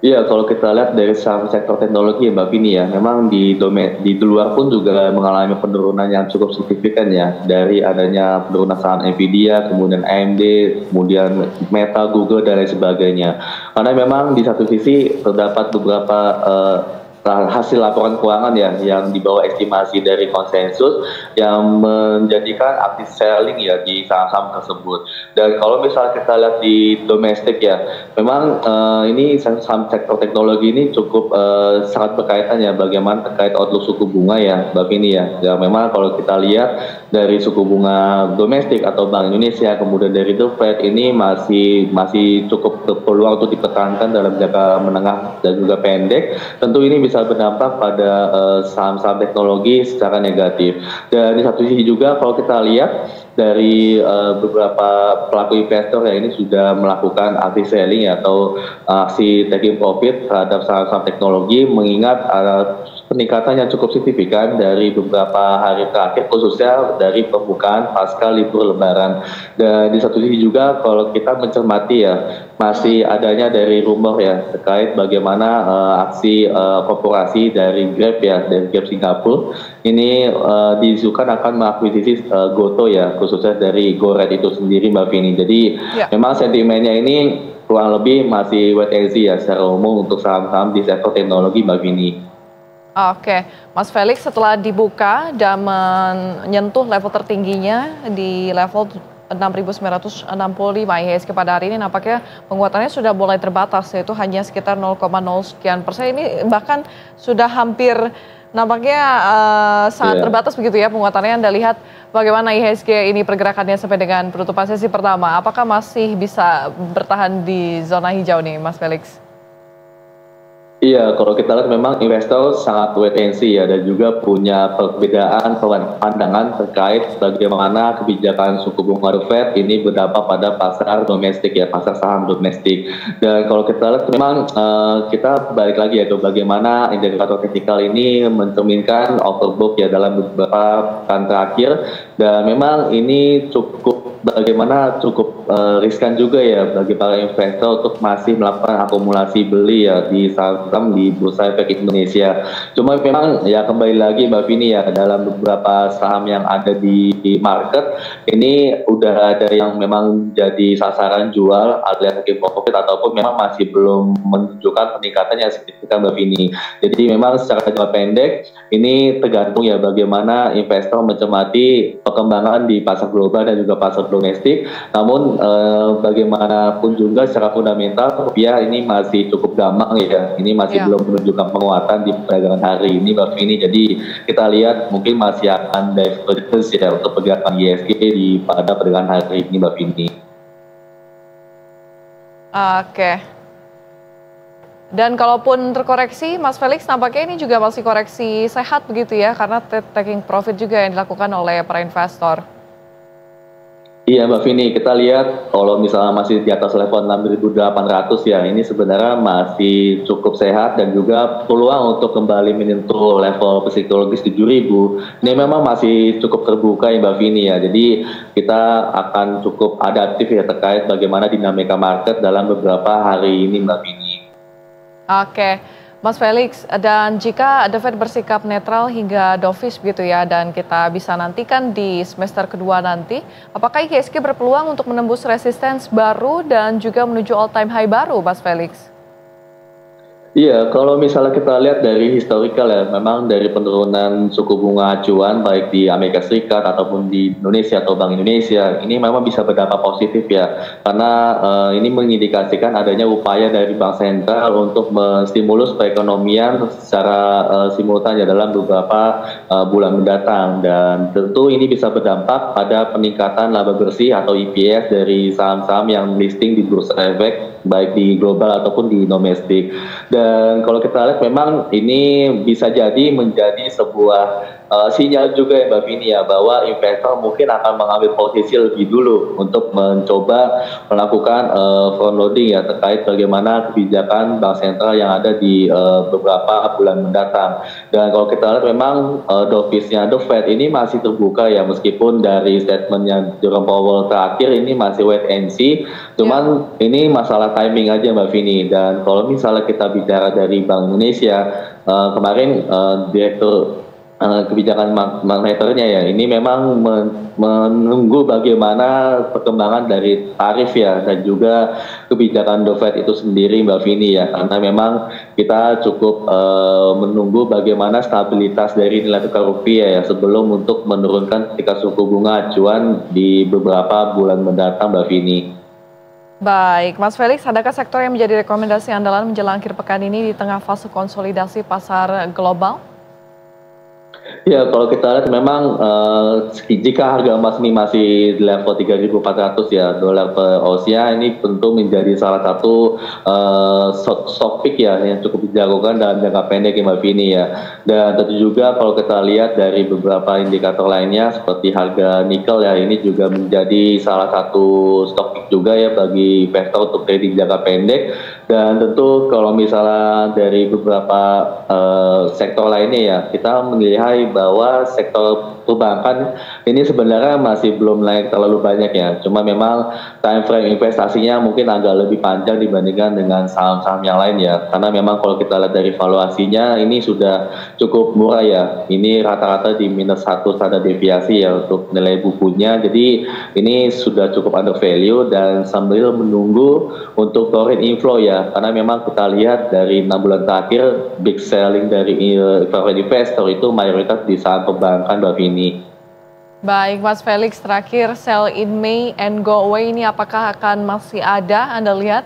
Iya, kalau kita lihat dari sektor teknologi ya Mbak Vini ya, memang di luar pun juga mengalami penurunan yang cukup signifikan ya, dari adanya penurunan saham Nvidia, kemudian AMD, kemudian Meta, Google dan lain sebagainya. Karena memang di satu sisi terdapat beberapa hasil laporan keuangan ya yang di bawah estimasi dari konsensus yang menjadikan aktif selling ya di saham-saham tersebut. Dan kalau misalnya kita lihat di domestik ya, memang ini saham sektor teknologi ini cukup sangat berkaitan ya bagaimana terkait outlook suku bunga ya Mbak Vini ya. Ya memang kalau kita lihat dari suku bunga domestik atau Bank Indonesia kemudian dari The Fed ini masih cukup berpeluang untuk dipertahankan dalam jangka menengah dan juga pendek. Tentu ini bisa berdampak pada saham-saham teknologi secara negatif. Dan di satu sisi juga kalau kita lihat dari beberapa pelaku investor yang ini sudah melakukan aksi selling atau aksi taking profit terhadap saham-saham teknologi mengingat peningkatan yang cukup signifikan dari beberapa hari terakhir khususnya dari pembukaan pasca libur lebaran. Dan di satu sisi juga kalau kita mencermati ya masih adanya dari rumor ya terkait bagaimana aksi korporasi dari Grab ya, dari Grab Singapura ini diisukan akan mengakuisisi Goto ya, khususnya dari GoRed itu sendiri Mbak Vini. Jadi Ya. memang sentimennya ini kurang lebih masih wait and see ya secara umum untuk saham-saham di sektor teknologi Mbak Vini. Oke, Mas Felix setelah dibuka dan menyentuh level tertingginya di level 6.965 IHSG pada hari ini nampaknya penguatannya sudah mulai terbatas yaitu hanya sekitar 0,0 sekian persen, ini bahkan sudah hampir nampaknya sangat terbatas begitu ya penguatannya. Anda lihat bagaimana IHSG ini pergerakannya sampai dengan penutupan sesi pertama, apakah masih bisa bertahan di zona hijau nih Mas Felix? Iya, kalau kita lihat memang investor sangat wait and see ya dan juga punya perbedaan pandangan terkait bagaimana kebijakan suku bunga The Fed ini berdampak pada pasar domestik ya, pasar saham domestik. Dan kalau kita lihat memang kita balik lagi ya ke bagaimana indikator teknikal ini mencerminkan overbought ya dalam beberapa pekan terakhir, dan memang ini cukup riskan juga ya bagi para investor untuk masih melakukan akumulasi beli ya di saham di Bursa Efek Indonesia. Cuma memang ya kembali lagi Mbak Vini ya, dalam beberapa saham yang ada di market ini udah ada yang memang jadi sasaran jual alias taking profit ataupun memang masih belum menunjukkan peningkatan yang signifikan Mbak Vini. Jadi memang secara jangka pendek ini tergantung ya bagaimana investor mencermati perkembangan di pasar global dan juga pasar domestik. Namun bagaimanapun juga secara fundamental rupiah ini masih cukup gamang ya. Ini masih belum menunjukkan penguatan di perdagangan hari ini Mbak Vini. Jadi kita lihat mungkin masih akan divergence ya untuk pergerakan IHSG pada perdagangan hari ini Mbak Vini. Oke. Dan kalaupun terkoreksi, Mas Felix, nampaknya ini juga masih koreksi sehat begitu ya, karena taking profit juga yang dilakukan oleh para investor. Iya Mbak Vini, kita lihat kalau misalnya masih di atas level 6.800 ya, ini sebenarnya masih cukup sehat dan juga peluang untuk kembali menyentuh level psikologis 7.000 ini memang masih cukup terbuka ya Mbak Vini ya. Jadi kita akan cukup adaptif ya terkait bagaimana dinamika market dalam beberapa hari ini Mbak Vini. Oke, Mas Felix, dan jika The Fed bersikap netral hingga dovish begitu ya, dan kita bisa nantikan di semester kedua nanti, apakah IHSG berpeluang untuk menembus resistance baru dan juga menuju all time high baru, Mas Felix? Iya, kalau misalnya kita lihat dari historical ya, memang dari penurunan suku bunga acuan baik di Amerika Serikat ataupun di Indonesia atau Bank Indonesia, ini memang bisa berdampak positif ya, karena ini mengindikasikan adanya upaya dari Bank Sentral untuk menstimulus perekonomian secara simultan ya dalam beberapa bulan mendatang, dan tentu ini bisa berdampak pada peningkatan laba bersih atau EPS dari saham-saham yang listing di Bursa Efek baik di global ataupun di domestik. Dan Dan kalau kita lihat memang ini bisa jadi menjadi sebuah sinyal juga ya Mbak Vini ya, bahwa investor mungkin akan mengambil posisi lebih dulu untuk mencoba melakukan front loading ya terkait bagaimana kebijakan bank sentral yang ada di beberapa bulan mendatang. Dan kalau kita lihat memang doviznya The Fed ini masih terbuka ya, meskipun dari statementnya Jerome Powell terakhir ini masih wait and see. Cuman ini masalah timing aja Mbak Vini. Dan kalau misalnya kita bicara dari Bank Indonesia, kemarin Direktur kebijakan moneternya ya, ini memang menunggu bagaimana perkembangan dari tarif ya, dan juga kebijakan The Fed itu sendiri Mbak Vini ya, karena memang kita cukup menunggu bagaimana stabilitas dari nilai tukar rupiah ya sebelum untuk menurunkan tingkat suku bunga acuan di beberapa bulan mendatang Mbak Vini. Baik, Mas Felix, adakah sektor yang menjadi rekomendasi andalan menjelang akhir pekan ini di tengah fase konsolidasi pasar global? Ya, kalau kita lihat memang jika harga emas ini masih di level 3.400 ya dolar per ounce-nya, ini tentu menjadi salah satu stock pick ya yang cukup dijagokan dalam jangka pendek ya Mbak Vini ya. Dan tentu juga kalau kita lihat dari beberapa indikator lainnya seperti harga nikel ya, ini juga menjadi salah satu stock pick juga ya bagi investor untuk trading jangka pendek. Dan tentu kalau misalnya dari beberapa sektor lainnya ya, kita melihat bahwa sektor perbankan ini sebenarnya masih belum naik terlalu banyak ya. Cuma memang time frame investasinya mungkin agak lebih panjang dibandingkan dengan saham-saham yang lain ya. Karena memang kalau kita lihat dari valuasinya ini sudah cukup murah ya. Ini rata-rata di -1 standar deviasi ya untuk nilai bukunya. Jadi ini sudah cukup under value dan sambil menunggu untuk foreign inflow ya. Karena memang kita lihat dari 6 bulan terakhir big selling dari foreign investor itu mayoritas di saham perbankan Mbak Vini. Baik, Mas Felix, terakhir sell in May and go away ini apakah akan masih ada Anda lihat?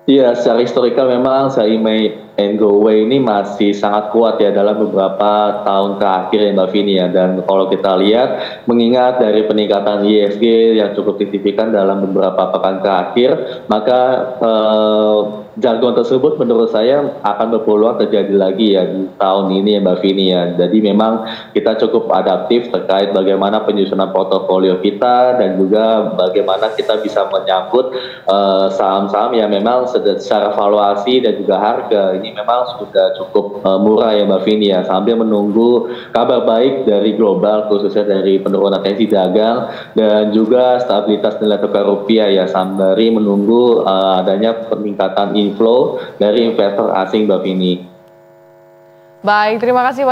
Iya, secara historikal memang sell in May and go away ini masih sangat kuat ya dalam beberapa tahun terakhir ya Mbak Vini ya. Dan kalau kita lihat, mengingat dari peningkatan ISG yang cukup signifikan dalam beberapa pekan terakhir, maka jargon tersebut menurut saya akan berpeluang terjadi lagi ya di tahun ini ya Mbak Vini ya. Jadi memang kita cukup adaptif terkait bagaimana penyusunan portofolio kita dan juga bagaimana kita bisa menyangkut saham-saham yang memang secara valuasi dan juga harga ini memang sudah cukup murah ya Mbak Vini ya, sambil menunggu kabar baik dari global khususnya dari penurunan tensi dagang dan juga stabilitas nilai tukar rupiah ya, sembari menunggu adanya peningkatan inflow dari investor asing Mbak Vini. Baik, terima kasih.